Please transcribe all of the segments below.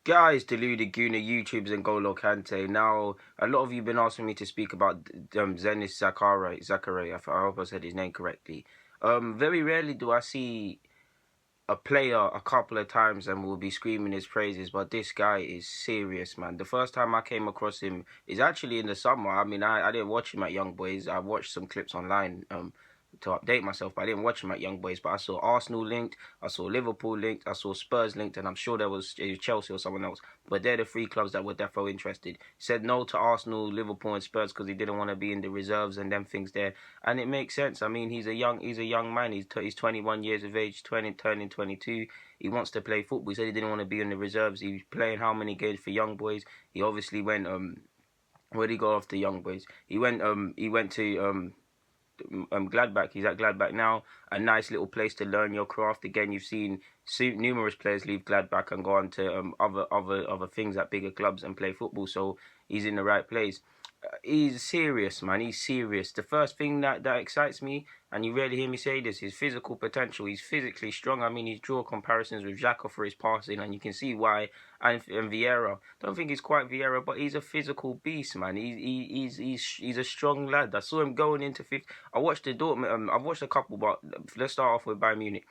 Guys, Deluded Guna, YouTubes and Golo Kante. Now, a lot of you have been asking me to speak about Denis Zakaria. I hope I said his name correctly. Very rarely do I see a player a couple of times and will be screaming his praises, but this guy is serious, man. The first time I came across him is actually in the summer. I mean, I didn't watch him at Young Boys. I watched some clips online to update myself, but I didn't watch him at Young Boys. But I saw Arsenal linked, I saw Liverpool linked, I saw Spurs linked, and I'm sure there was Chelsea or someone else. But they're the three clubs that were defo interested. He said no to Arsenal, Liverpool, and Spurs because he didn't want to be in the reserves and them things there. And it makes sense. I mean, he's a young man. He's 21 years of age, turning 22. He wants to play football. He said he didn't want to be in the reserves. He was playing how many games for Young Boys? He obviously went where did he go after Young Boys? He went to Gladbach. He's at Gladbach now. A nice little place to learn your craft. Again, you've seen numerous players leave Gladbach and go on to other things at bigger clubs and play football. So he's in the right place. He's serious, man. He's serious. The first thing that excites me, and you rarely hear me say this, is physical potential. He's physically strong. I mean, he's draw comparisons with Xhaka for his passing, and you can see why. And Vieira, don't think he's quite Vieira, but he's a physical beast, man. He's a strong lad. I saw him going into fifth. I watched the Dortmund. I've watched a couple, but let's start off with Bayern Munich.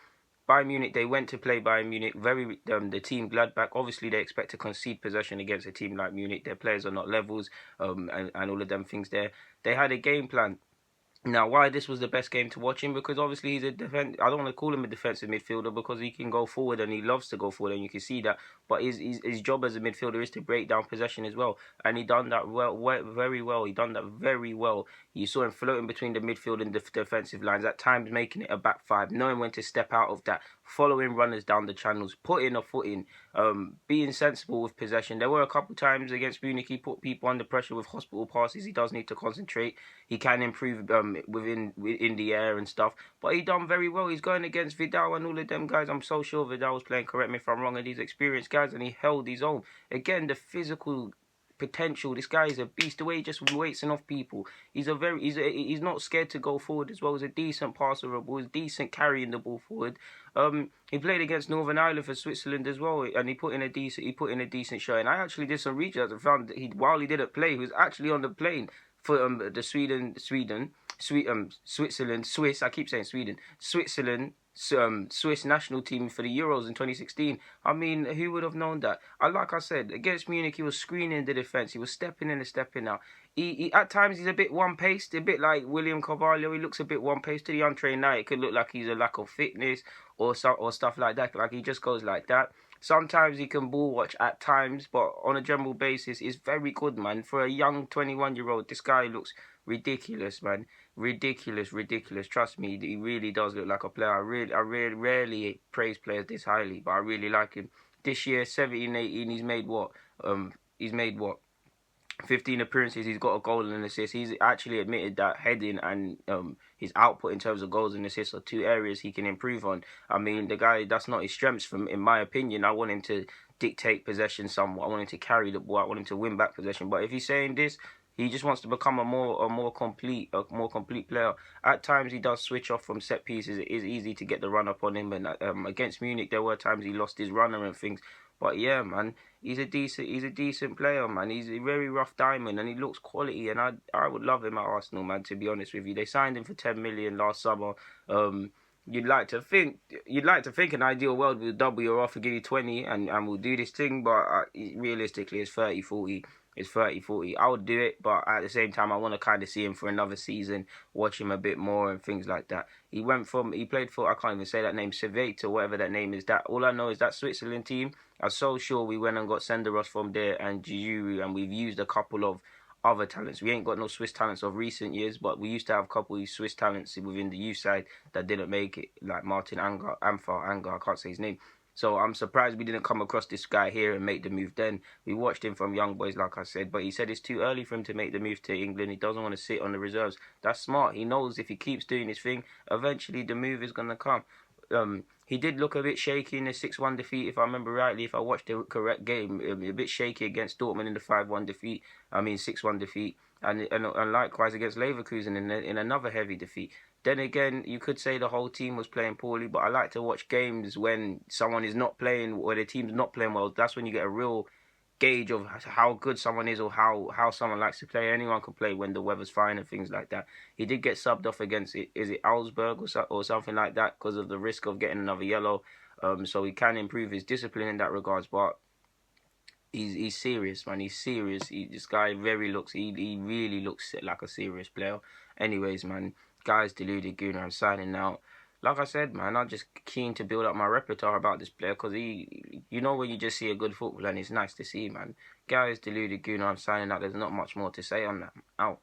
Bayern Munich, they went to play Bayern Munich. The team Gladbach. Obviously, they expect to concede possession against a team like Munich. Their players are not levels, and all of them things there. They had a game plan. Now, why this was the best game to watch him? Because obviously he's a I don't want to call him a defensive midfielder because he can go forward and he loves to go forward, and you can see that. But his job as a midfielder is to break down possession as well, and he done that very well. He done that very well. You saw him floating between the midfield and the defensive lines, at times making it a back five, knowing when to step out of that, following runners down the channels, putting a foot in, being sensible with possession. There were a couple times against Munich he put people under pressure with hospital passes. He does need to concentrate. He can improve within the air and stuff, but he done very well. He's going against Vidal and all of them guys. I'm so sure Vidal was playing, correct me if I'm wrong, and these experienced guys, and he held his own. Again, the physical potential. This guy is a beast. The way he just waits off people. He's not scared to go forward as well. He's a decent passer of the ball. He's decent carrying the ball forward. He played against Northern Ireland for Switzerland as well, and he put in a decent show. And I actually did some research and found that while he didn't play, he was actually on the plane for the Swiss. I keep saying Switzerland. Swiss national team for the Euros in 2016. I mean, who would have known that? Like I said, against Munich, he was screening the defence. He was stepping in and stepping out. He at times he's a bit one-paced, a bit like William Carvalho. He looks a bit one-paced to the untrained eye. It could look like he's a lack of fitness or stuff like that. Like he just goes like that. Sometimes he can ball watch at times, but on a general basis, he's very good, man. For a young 21-year-old, this guy looks ridiculous, man. Ridiculous. Trust me, he really does look like a player. I really rarely praise players this highly, but I really like him. This year, 17, 18, he's made what? 15 appearances, he's got a goal and an assist. He's actually admitted that heading and his output in terms of goals and assists are two areas he can improve on. I mean, the guy, that's not his strengths, in my opinion. I want him to dictate possession somewhat. I want him to carry the ball. I want him to win back possession. But if he's saying this, he just wants to become a more complete player. At times, he does switch off from set pieces. It is easy to get the run up on him. And against Munich, there were times he lost his runner and things. But yeah, man, he's a decent player, man. He's a very rough diamond, and he looks quality. And I would love him at Arsenal, man. To be honest with you, they signed him for 10 million last summer. You'd like to think an ideal world will double your offer, give you 20, and we'll do this thing. But realistically, it's 30, 40. It's 30, 40. I would do it, but at the same time, I want to kind of see him for another season, watch him a bit more and things like that. He played for, I can't even say that name, Civate or whatever that name is. That all I know is that Switzerland team. I'm so sure we went and got Senderos from there and Giroud, and we've used a couple of other talents. We ain't got no Swiss talents of recent years, but we used to have a couple of Swiss talents within the youth side that didn't make it, like Martin Anger, I can't say his name. So I'm surprised we didn't come across this guy here and make the move then. We watched him from Young Boys, like I said, but he said it's too early for him to make the move to England. He doesn't want to sit on the reserves. That's smart. He knows if he keeps doing his thing, eventually the move is going to come. He did look a bit shaky in the 6-1 defeat, if I remember rightly, if I watched the correct game. A bit shaky against Dortmund in the 5-1 6-1 defeat. And likewise against Leverkusen in another heavy defeat. Then again, you could say the whole team was playing poorly, but I like to watch games when someone is not playing or the team's not playing well. That's when you get a real gauge of how good someone is or how someone likes to play. Anyone can play when the weather's fine and things like that. He did get subbed off against, is it Augsburg or something like that, because of the risk of getting another yellow. So he can improve his discipline in that regards, but he's serious, man. He's serious. This guy he really looks like a serious player. Anyways, man, guys, deluded Gunnar. I'm signing out. Like I said, man, I'm just keen to build up my repertoire about this player because when you just see a good footballer and it's nice to see, man. Guys, deluded Gunnar. I'm signing out. There's not much more to say on that. Out.